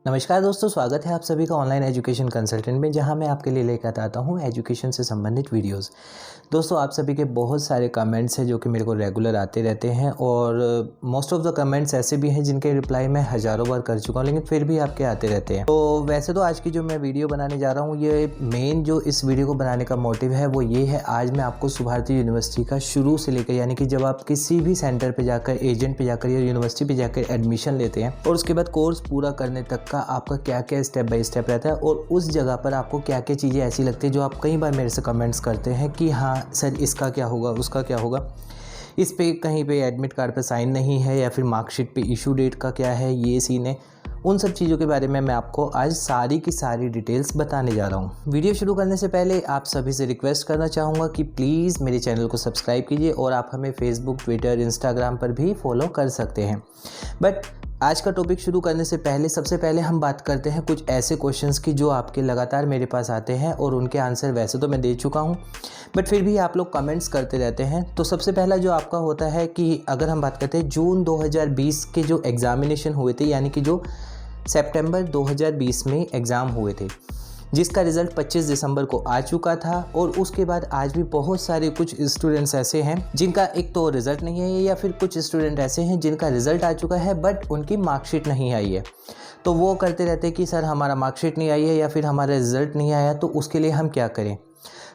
नमस्कार दोस्तों, स्वागत है आप सभी का ऑनलाइन एजुकेशन कंसल्टेंट में, जहां मैं आपके लिए लेकर आता हूं एजुकेशन से संबंधित वीडियोस। दोस्तों, आप सभी के बहुत सारे कमेंट्स हैं जो कि मेरे को रेगुलर आते रहते हैं और मोस्ट ऑफ द कमेंट्स ऐसे भी हैं जिनके रिप्लाई मैं हज़ारों बार कर चुका हूं, लेकिन फिर भी आपके आते रहते हैं। तो वैसे तो आज की जो मैं वीडियो बनाने जा रहा हूँ, ये मेन जो इस वीडियो को बनाने का मोटिव है वो ये है। आज मैं आपको सुभारती यूनिवर्सिटी का शुरू से लेकर, यानी कि जब आप किसी भी सेंटर पर जाकर, एजेंट पर जाकर या यूनिवर्सिटी पर जाकर एडमिशन लेते हैं और उसके बाद कोर्स पूरा करने तक का आपका क्या क्या स्टेप बाय स्टेप रहता है और उस जगह पर आपको क्या क्या चीज़ें ऐसी लगती है जो आप कई बार मेरे से कमेंट्स करते हैं कि हाँ सर, इसका क्या होगा, उसका क्या होगा, इस पे कहीं पे एडमिट कार्ड पे साइन नहीं है या फिर मार्कशीट पे इशू डेट का क्या है, ये सीन है। उन सब चीज़ों के बारे में मैं आपको आज सारी की सारी डिटेल्स बताने जा रहा हूँ। वीडियो शुरू करने से पहले आप सभी से रिक्वेस्ट करना चाहूँगा कि प्लीज़ मेरे चैनल को सब्सक्राइब कीजिए और आप हमें फेसबुक, ट्विटर, इंस्टाग्राम पर भी फॉलो कर सकते हैं। बट आज का टॉपिक शुरू करने से पहले सबसे पहले हम बात करते हैं कुछ ऐसे क्वेश्चंस की जो आपके लगातार मेरे पास आते हैं और उनके आंसर वैसे तो मैं दे चुका हूं, बट फिर भी आप लोग कमेंट्स करते रहते हैं। तो सबसे पहला जो आपका होता है कि अगर हम बात करते हैं जून 2020 के जो एग्ज़ामिनेशन हुए थे, यानी कि जो सितंबर 2020 में एग्ज़ाम हुए थे, जिसका रिज़ल्ट 25 दिसंबर को आ चुका था और उसके बाद आज भी बहुत सारे कुछ स्टूडेंट्स ऐसे हैं जिनका एक तो रिज़ल्ट नहीं है, या फिर कुछ स्टूडेंट ऐसे हैं जिनका रिज़ल्ट आ चुका है बट उनकी मार्कशीट नहीं आई है। तो वो करते रहते हैं कि सर हमारा मार्कशीट नहीं आई है या फिर हमारा रिज़ल्ट नहीं आया, तो उसके लिए हम क्या करें।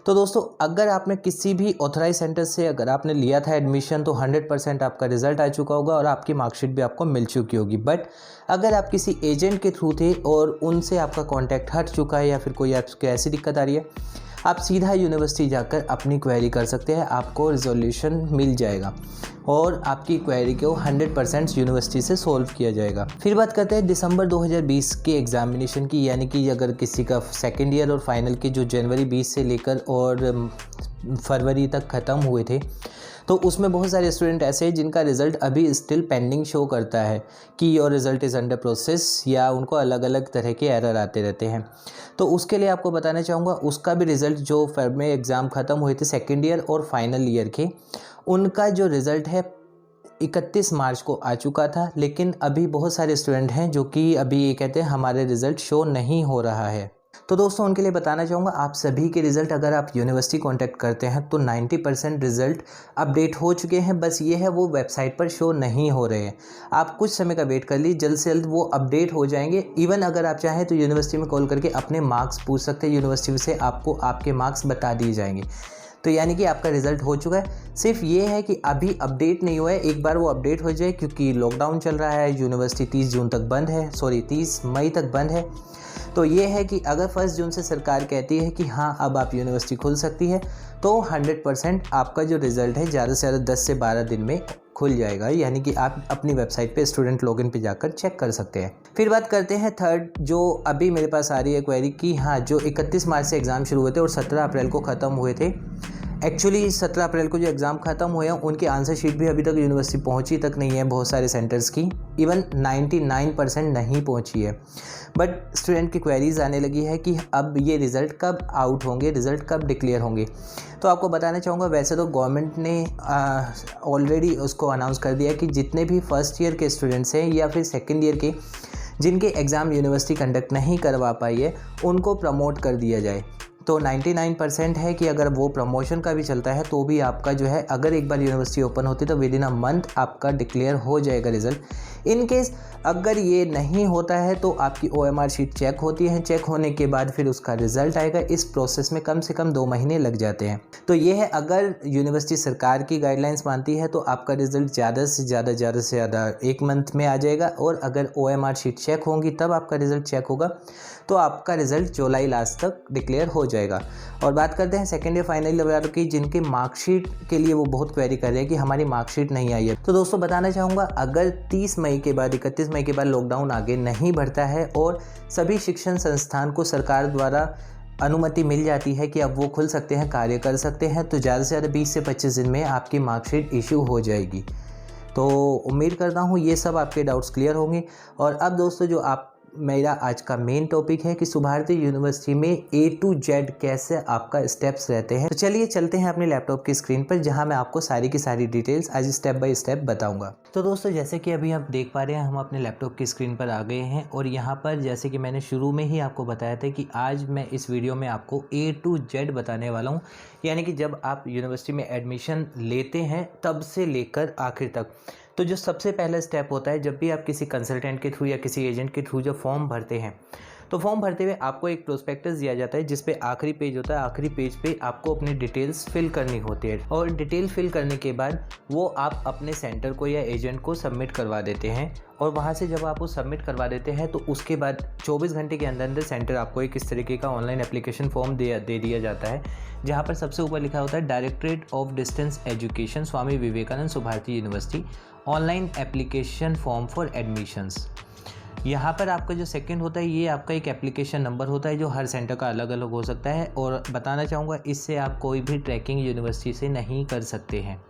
तो दोस्तों, अगर आपने किसी भी ऑथराइज सेंटर से अगर आपने लिया था एडमिशन तो 100% आपका रिज़ल्ट आ चुका होगा और आपकी मार्कशीट भी आपको मिल चुकी होगी। बट अगर आप किसी एजेंट के थ्रू थे और उनसे आपका कांटेक्ट हट चुका है या फिर कोई आपको ऐसी दिक्कत आ रही है, आप सीधा यूनिवर्सिटी जाकर अपनी क्वेरी कर सकते हैं, आपको रिजोल्यूशन मिल जाएगा और आपकी क्वेरी को 100% यूनिवर्सिटी से सॉल्व किया जाएगा। फिर बात करते हैं दिसंबर 2020 के एग्ज़ामिनेशन की, यानी कि अगर किसी का सेकेंड ईयर और फाइनल के जो जनवरी 20 से लेकर और फरवरी तक ख़त्म हुए थे, तो उसमें बहुत सारे स्टूडेंट ऐसे हैं जिनका रिज़ल्ट अभी स्टिल पेंडिंग शो करता है कि your result is under process, या उनको अलग अलग तरह के एरर आते रहते हैं। तो उसके लिए आपको बताना चाहूँगा, उसका भी रिज़ल्ट जो फरवरी में एग्ज़ाम ख़त्म हुए थे सेकेंड ईयर और फाइनल ईयर के, उनका जो रिज़ल्ट है 31 मार्च को आ चुका था। लेकिन अभी बहुत सारे स्टूडेंट हैं जो कि अभी ये कहते हैं हमारे रिज़ल्ट शो नहीं हो रहा है। तो दोस्तों, उनके लिए बताना चाहूँगा, आप सभी के रिज़ल्ट अगर आप यूनिवर्सिटी कांटेक्ट करते हैं तो 90% रिज़ल्ट अपडेट हो चुके हैं। बस ये है वो वेबसाइट पर शो नहीं हो रहे हैं। आप कुछ समय का वेट कर लीजिए, जल्द से जल्द वो अपडेट हो जाएंगे। इवन अगर आप चाहें तो यूनिवर्सिटी में कॉल करके अपने मार्क्स पूछ सकते हैं, यूनिवर्सिटी से आपको आपके मार्क्स बता दिए जाएंगे। तो यानी कि आपका रिज़ल्ट हो चुका है। सिर्फ ये है कि अभी अपडेट नहीं हुआ है, एक बार वो अपडेट हो जाए, क्योंकि लॉकडाउन चल रहा है, यूनिवर्सिटी 30 जून तक बंद है, 30 मई तक बंद है। तो ये है कि अगर 1 जून से सरकार कहती है कि हाँ अब आप यूनिवर्सिटी खुल सकती है, तो 100% आपका जो रिज़ल्ट है ज़्यादा से ज़्यादा 10 से 12 दिन में खुल जाएगा, यानी कि आप अपनी वेबसाइट पे स्टूडेंट लॉगिन पे जाकर चेक कर सकते हैं। फिर बात करते हैं थर्ड, जो अभी मेरे पास आ रही है क्वेरी कि हाँ जो 31 मार्च से एग्ज़ाम शुरू हुए थे और 17 अप्रैल को ख़त्म हुए थे। एक्चुअली 17 अप्रैल को जो एग्ज़ाम ख़त्म हुए हैं उनकी आंसर शीट भी अभी तक यूनिवर्सिटी पहुंची तक नहीं है, बहुत सारे सेंटर्स की इवन 99% नहीं पहुंची है। बट स्टूडेंट की क्वेरीज आने लगी है कि अब ये रिज़ल्ट कब आउट होंगे, रिज़ल्ट कब डिक्लेयर होंगे। तो आपको बताना चाहूँगा, वैसे तो गवर्नमेंट ने ऑलरेडी उसको अनाउंस कर दिया कि जितने भी फर्स्ट ईयर के स्टूडेंट्स हैं या फिर सेकेंड ईयर के जिनके एग्ज़ाम यूनिवर्सिटी कंडक्ट नहीं करवा पाई है, उनको प्रमोट कर दिया जाए। तो 99% है कि अगर वो प्रमोशन का भी चलता है तो भी आपका जो है, अगर एक बार यूनिवर्सिटी ओपन होती है तो विद इन अ मंथ आपका डिक्लेयर हो जाएगा रिज़ल्ट। इन केस अगर ये नहीं होता है तो आपकी OMR शीट चेक होती है, चेक होने के बाद फिर उसका रिज़ल्ट आएगा। इस प्रोसेस में कम से कम 2 महीने लग जाते हैं। तो ये है, अगर यूनिवर्सिटी सरकार की गाइडलाइंस मानती है तो आपका रिज़ल्ट ज़्यादा से ज़्यादा 1 मंथ में आ जाएगा, और अगर OMR शीट चेक होंगी तब आपका रिज़ल्ट चेक होगा, तो आपका रिज़ल्ट जुलाई लास्ट तक डिक्लेयर हो जाएगा। और बात करते हैं सेकेंड ईयर फाइनल ईयर वालों की, जिनके मार्कशीट के लिए वो बहुत क्वेरी कर रहे हैं कि हमारी मार्कशीट नहीं आई है। तो दोस्तों बताना चाहूँगा, अगर 30 मई के बाद 31 मई के बाद लॉकडाउन आगे नहीं बढ़ता है और सभी शिक्षण संस्थान को सरकार द्वारा अनुमति मिल जाती है कि अब वो खुल सकते हैं, कार्य कर सकते हैं, तो ज़्यादा से ज़्यादा 20 से 25 दिन में आपकी मार्कशीट इशू हो जाएगी। तो उम्मीद करता हूँ ये सब आपके डाउट्स क्लियर होंगे। और अब दोस्तों, जो आप मेरा आज का मेन टॉपिक है कि सुभारती यूनिवर्सिटी में A to Z कैसे आपका स्टेप्स रहते हैं। तो चलिए चलते हैं अपने लैपटॉप की स्क्रीन पर, जहां मैं आपको सारी की सारी डिटेल्स आज स्टेप बाय स्टेप बताऊंगा। तो दोस्तों जैसे कि अभी आप देख पा रहे हैं, हम अपने लैपटॉप की स्क्रीन पर आ गए हैं और यहाँ पर जैसे कि मैंने शुरू में ही आपको बताया था कि आज मैं इस वीडियो में आपको A to Z बताने वाला हूँ, यानी कि जब आप यूनिवर्सिटी में एडमिशन लेते हैं तब से लेकर आखिर तक। तो जो सबसे पहला स्टेप होता है, जब भी आप किसी कंसल्टेंट के थ्रू या किसी एजेंट के थ्रू जब फॉर्म भरते हैं, तो फॉर्म भरते हुए आपको एक प्रोस्पेक्टस दिया जाता है जिस पे आखिरी पेज होता है। आखिरी पेज पे आपको अपनी डिटेल्स फिल करनी होती है और डिटेल फिल करने के बाद वो आप अपने सेंटर को या एजेंट को सबमिट करवा देते हैं। और वहाँ से जब आप वो सबमिट करवा देते हैं तो उसके बाद 24 घंटे के अंदर अंदर सेंटर आपको एक इस तरीके का ऑनलाइन एप्लीकेशन फॉर्म दे दिया जाता है, जहाँ पर सबसे ऊपर लिखा होता है directorate of distance education, Swami Vivekananda Subharti university, online application form for admissions. यहाँ पर आपका जो सेकंड होता है, ये आपका एक एप्लीकेशन नंबर होता है जो हर सेंटर का अलग अलग हो सकता है। और बताना चाहूँगा, इससे आप कोई भी ट्रैकिंग यूनिवर्सिटी से नहीं कर सकते हैं।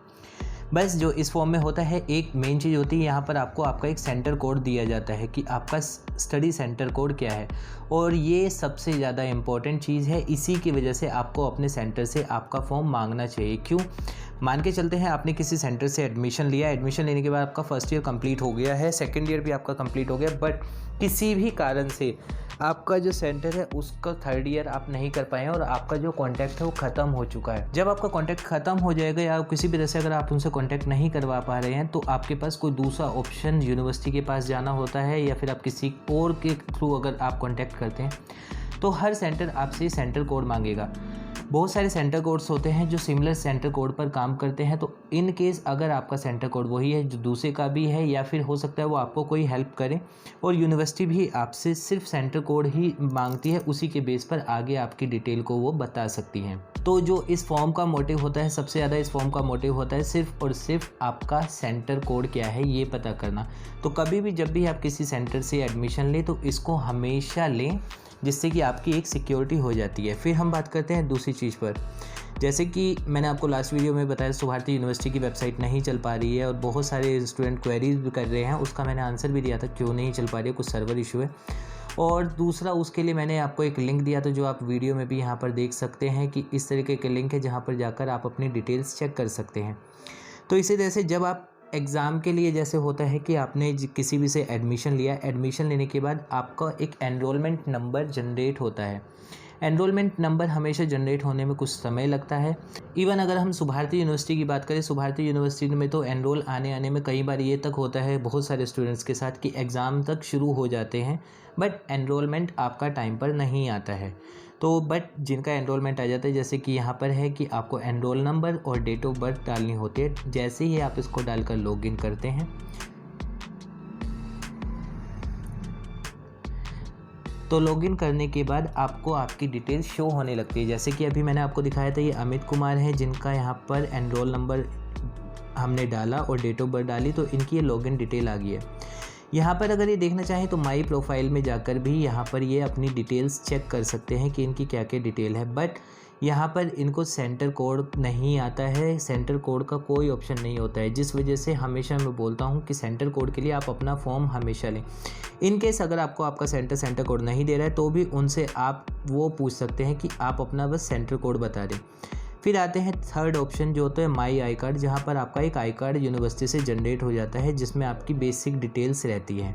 बस जो इस फॉर्म में होता है, एक मेन चीज़ होती है, यहाँ पर आपको आपका एक सेंटर कोड दिया जाता है कि आपका स्टडी सेंटर कोड क्या है। और ये सबसे ज़्यादा इम्पॉर्टेंट चीज़ है, इसी की वजह से आपको अपने सेंटर से आपका फॉर्म मांगना चाहिए। क्यों? मान के चलते हैं आपने किसी सेंटर से एडमिशन लिया, एडमिशन लेने के बाद आपका फर्स्ट ईयर कंप्लीट हो गया है, सेकंड ईयर भी आपका कंप्लीट हो गया, बट किसी भी कारण से आपका जो सेंटर है उसका थर्ड ईयर आप नहीं कर पाए और आपका जो कॉन्टैक्ट है वो ख़त्म हो चुका है। जब आपका कॉन्टैक्ट ख़त्म हो जाएगा या किसी भी तरह से अगर आप उनसे कॉन्टैक्ट नहीं करवा पा रहे हैं, तो आपके पास कोई दूसरा ऑप्शन यूनिवर्सिटी के पास जाना होता है, या फिर आप किसी और के थ्रू अगर आप कॉन्टैक्ट करते हैं तो हर सेंटर आपसे सेंटर कोड मांगेगा। बहुत सारे सेंटर कोड्स होते हैं जो सिमिलर सेंटर कोड पर काम करते हैं। तो इन केस अगर आपका सेंटर कोड वही है जो दूसरे का भी है, या फिर हो सकता है वो आपको कोई हेल्प करे और यूनिवर्सिटी भी आपसे सिर्फ सेंटर कोड ही मांगती है, उसी के बेस पर आगे आपकी डिटेल को वो बता सकती हैं। तो जो इस फॉर्म का मोटिव होता है, सबसे ज़्यादा इस फॉर्म का मोटिव होता है सिर्फ और सिर्फ आपका सेंटर कोड क्या है ये पता करना। तो कभी भी जब भी आप किसी सेंटर से एडमिशन लें तो इसको हमेशा लें, जिससे कि आपकी एक सिक्योरिटी हो जाती है। फिर हम बात करते हैं दूसरी चीज़ पर। जैसे कि मैंने आपको लास्ट वीडियो में बताया, सुभारती यूनिवर्सिटी की वेबसाइट नहीं चल पा रही है और बहुत सारे स्टूडेंट क्वेरीज भी कर रहे हैं। उसका मैंने आंसर भी दिया था क्यों नहीं चल पा रही है, कुछ सर्वर इशू है। और दूसरा, उसके लिए मैंने आपको एक लिंक दिया था जो आप वीडियो में भी यहाँ पर देख सकते हैं कि इस तरीके के लिंक है जहाँ पर जाकर आप अपनी डिटेल्स चेक कर सकते हैं। तो इसी तरह से जब आप एग्ज़ाम के लिए, जैसे होता है कि आपने किसी भी से एडमिशन लिया, एडमिशन लेने के बाद आपका एक एनरोलमेंट नंबर जनरेट होता है। एनरोलमेंट नंबर हमेशा जनरेट होने में कुछ समय लगता है। इवन अगर हम सुभारती यूनिवर्सिटी की बात करें, सुभारती यूनिवर्सिटी में तो एनरोल आने में कई बार ये तक होता है बहुत सारे स्टूडेंट्स के साथ कि एग्ज़ाम तक शुरू हो जाते हैं, बट एनरोलमेंट आपका टाइम पर नहीं आता है। तो बट जिनका एनरोलमेंट आ जाता है, जैसे कि यहाँ पर है कि आपको एनरोल नंबर और डेट ऑफ बर्थ डालनी होती है। जैसे ही आप इसको डालकर लॉगिन करते हैं तो लॉगिन करने के बाद आपको आपकी डिटेल शो होने लगती है। जैसे कि अभी मैंने आपको दिखाया था, ये अमित कुमार है जिनका यहाँ पर एनरोल नंबर हमने डाला और डेट ऑफ बर्थ डाली, तो इनकी ये लॉगिन डिटेल आ गई है। यहाँ पर अगर ये देखना चाहें तो माई प्रोफाइल में जाकर भी यहाँ पर ये अपनी डिटेल्स चेक कर सकते हैं कि इनकी क्या क्या डिटेल है। बट यहाँ पर इनको सेंटर कोड नहीं आता है, सेंटर कोड का कोई ऑप्शन नहीं होता है, जिस वजह से हमेशा मैं बोलता हूँ कि सेंटर कोड के लिए आप अपना फॉर्म हमेशा लें। इन केस अगर आपको आपका सेंटर कोड नहीं दे रहा है तो भी उनसे आप वो पूछ सकते हैं कि आप अपना बस सेंटर कोड बता दें। फिर आते हैं थर्ड ऑप्शन जो होता है माई आई कार्ड, जहाँ पर आपका एक आई कार्ड यूनिवर्सिटी से जनरेट हो जाता है जिसमें आपकी बेसिक डिटेल्स रहती हैं।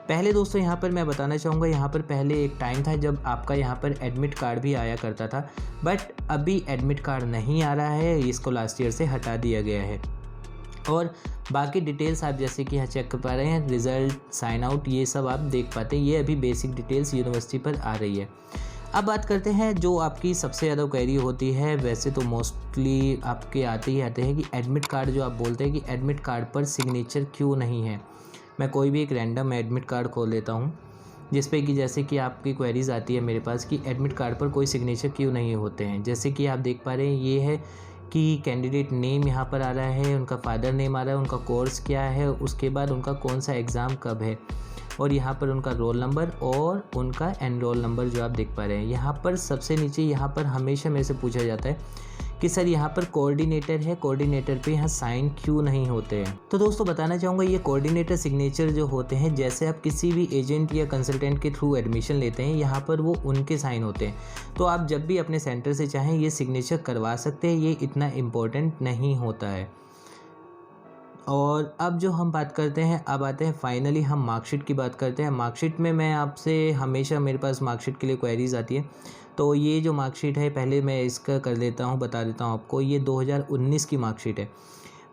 पहले दोस्तों यहाँ पर मैं बताना चाहूँगा, यहाँ पर पहले एक टाइम था जब आपका यहाँ पर एडमिट कार्ड भी आया करता था, बट अभी एडमिट कार्ड नहीं आ रहा है, इसको लास्ट ईयर से हटा दिया गया है। और बाकी डिटेल्स आप जैसे कि यहाँ चेक कर पा रहे हैं, रिज़ल्ट, साइन आउट, ये सब आप देख पाते हैं। ये अभी बेसिक डिटेल्स यूनिवर्सिटी पर आ रही है। अब बात करते हैं जो आपकी सबसे ज़्यादा क्वेरी होती है, वैसे तो मोस्टली आपके आते हैं कि एडमिट कार्ड, जो आप बोलते हैं कि एडमिट कार्ड पर सिग्नेचर क्यों नहीं है। मैं कोई भी एक रैंडम एडमिट कार्ड खोल लेता हूँ जिस पे कि जैसे कि आपकी क्वेरीज़ आती है मेरे पास कि एडमिट कार्ड पर कोई सिग्नेचर क्यों नहीं होते हैं। जैसे कि आप देख पा रहे हैं, ये है कि कैंडिडेट नेम यहाँ पर आ रहा है, उनका फादर नेम आ रहा है, उनका कोर्स क्या है, उसके बाद उनका कौन सा एग्ज़ाम कब है, और यहाँ पर उनका रोल नंबर और उनका एनरोल नंबर जो आप देख पा रहे हैं। यहाँ पर सबसे नीचे यहाँ पर हमेशा मेरे से पूछा जाता है कि सर यहाँ पर कोऑर्डिनेटर है, कोऑर्डिनेटर पे यहाँ साइन क्यों नहीं होते हैं। तो दोस्तों बताना चाहूँगा ये कोऑर्डिनेटर सिग्नेचर जो होते हैं, जैसे आप किसी भी एजेंट या कंसल्टेंट के थ्रू एडमिशन लेते हैं, यहाँ पर वो उनके साइन होते हैं। तो आप जब भी अपने सेंटर से चाहें ये सिग्नेचर करवा सकते हैं, ये इतना इम्पोर्टेंट नहीं होता है। और अब जो हम बात करते हैं, अब आते हैं फाइनली हम मार्कशीट की बात करते हैं। मार्कशीट में मैं आपसे हमेशा मेरे पास मार्कशीट के लिए क्वेरीज़ आती है, तो ये जो मार्कशीट है पहले मैं इसका कर देता हूँ, बता देता हूँ आपको। ये 2019 की मार्कशीट है।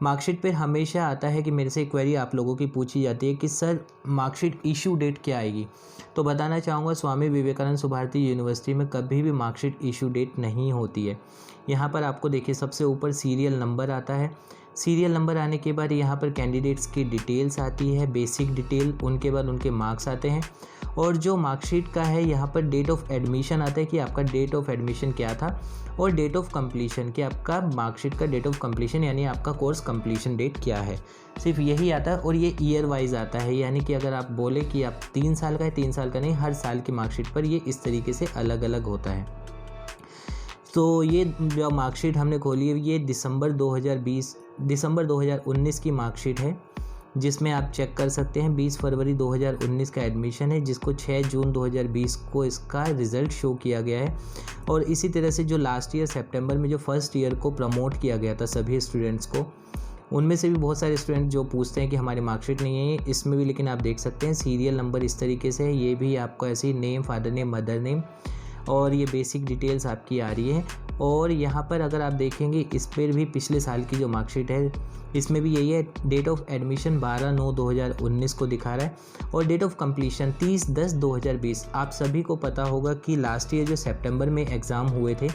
मार्कशीट पर हमेशा आता है कि मेरे से क्वेरी आप लोगों की पूछी जाती है कि सर मार्कशीट इशू डेट क्या आएगी। तो बताना चाहूँगा स्वामी विवेकानंद सुभारती यूनिवर्सिटी में कभी भी मार्कशीट इशू डेट नहीं होती है। यहाँ पर आपको देखिए सबसे ऊपर सीरियल नंबर आता है। सीरियल नंबर आने के बाद यहाँ पर कैंडिडेट्स की डिटेल्स आती है, बेसिक डिटेल, उनके बाद उनके मार्क्स आते हैं। और जो मार्कशीट का है यहाँ पर डेट ऑफ एडमिशन आता है कि आपका डेट ऑफ एडमिशन क्या था, और डेट ऑफ कंप्लीशन कि आपका मार्कशीट का डेट ऑफ कंप्लीशन यानी आपका कोर्स कंप्लीशन डेट क्या है, सिर्फ यही आता है। और ये ईयर वाइज आता है, यानी कि अगर आप बोले कि आप 3 साल का है, 3 साल का नहीं, हर साल की मार्कशीट पर ये इस तरीके से अलग अलग होता है। तो ये जो मार्कशीट हमने खोली है ये दिसंबर 2019 की मार्कशीट है, जिसमें आप चेक कर सकते हैं 20 फरवरी 2019 का एडमिशन है, जिसको 6 जून 2020 को इसका रिज़ल्ट शो किया गया है। और इसी तरह से जो लास्ट ईयर सितंबर में जो फर्स्ट ईयर को प्रमोट किया गया था सभी स्टूडेंट्स को, उनमें से भी बहुत सारे स्टूडेंट जो पूछते हैं कि हमारी मार्कशीट नहीं है इसमें भी, लेकिन आप देख सकते हैं सीरियल नंबर इस तरीके से है। ये भी आपको ऐसे ही name, father name, mother name, और ये बेसिक डिटेल्स आपकी आ रही है। और यहाँ पर अगर आप देखेंगे इस पर भी पिछले साल की जो मार्कशीट है इसमें भी यही है। डेट ऑफ एडमिशन 12/9/2019 को दिखा रहा है, और डेट ऑफ कंप्लीशन 30/10/2020। आप सभी को पता होगा कि लास्ट ईयर जो सितंबर में एग्ज़ाम हुए थे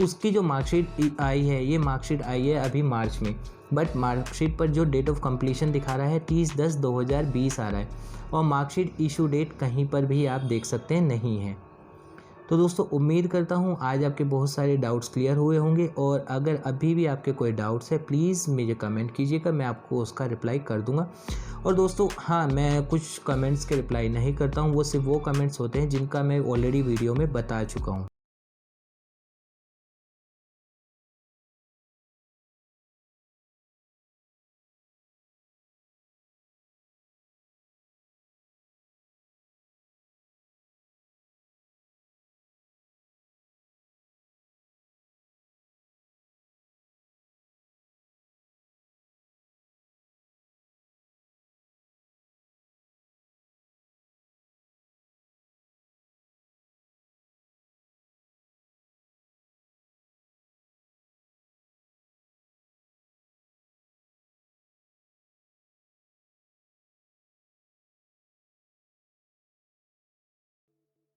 उसकी जो मार्कशीट आई है, ये मार्कशीट आई है अभी मार्च में, बट मार्कशीट पर जो डेट ऑफ कंप्लीशन दिखा रहा है 30/10/2020 आ रहा है, और मार्कशीट इशू डेट कहीं पर भी आप देख सकते हैं नहीं है। तो दोस्तों उम्मीद करता हूँ आज आपके बहुत सारे डाउट्स क्लियर हुए होंगे, और अगर अभी भी आपके कोई डाउट्स है प्लीज़ मुझे कमेंट कीजिएगा, मैं आपको उसका रिप्लाई कर दूँगा। और दोस्तों हाँ, मैं कुछ कमेंट्स के रिप्लाई नहीं करता हूँ, वो सिर्फ वो कमेंट्स होते हैं जिनका मैं ऑलरेडी वीडियो में बता चुका हूँ।